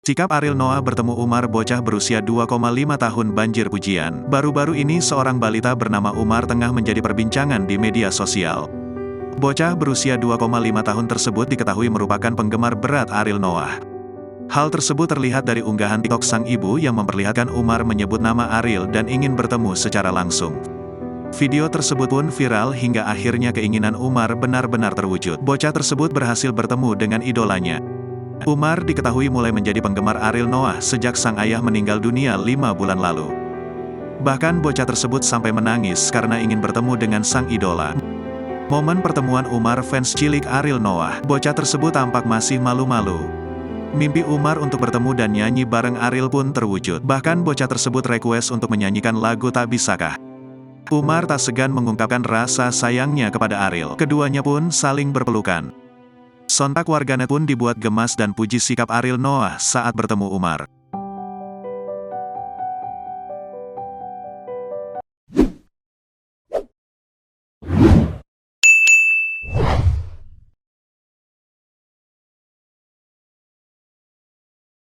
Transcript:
Sikap Ariel Noah bertemu Umar, bocah berusia 2,5 tahun banjir pujian. Baru-baru ini seorang balita bernama Umar tengah menjadi perbincangan di media sosial. Bocah berusia 2,5 tahun tersebut diketahui merupakan penggemar berat Ariel Noah. Hal tersebut terlihat dari unggahan TikTok sang ibu yang memperlihatkan Umar menyebut nama Ariel dan ingin bertemu secara langsung. Video tersebut pun viral hingga akhirnya keinginan Umar benar-benar terwujud. Bocah tersebut berhasil bertemu dengan idolanya. Umar diketahui mulai menjadi penggemar Ariel Noah sejak sang ayah meninggal dunia 5 bulan lalu. Bahkan bocah tersebut sampai menangis karena ingin bertemu dengan sang idola. Momen pertemuan Umar fans cilik Ariel Noah, bocah tersebut tampak masih malu-malu. Mimpi Umar untuk bertemu dan nyanyi bareng Ariel pun terwujud. Bahkan bocah tersebut request untuk menyanyikan lagu Tak Bisakah. Umar tak segan mengungkapkan rasa sayangnya kepada Ariel. Keduanya pun saling berpelukan. Sontak warganet pun dibuat gemas dan puji sikap Ariel Noah saat bertemu Umar.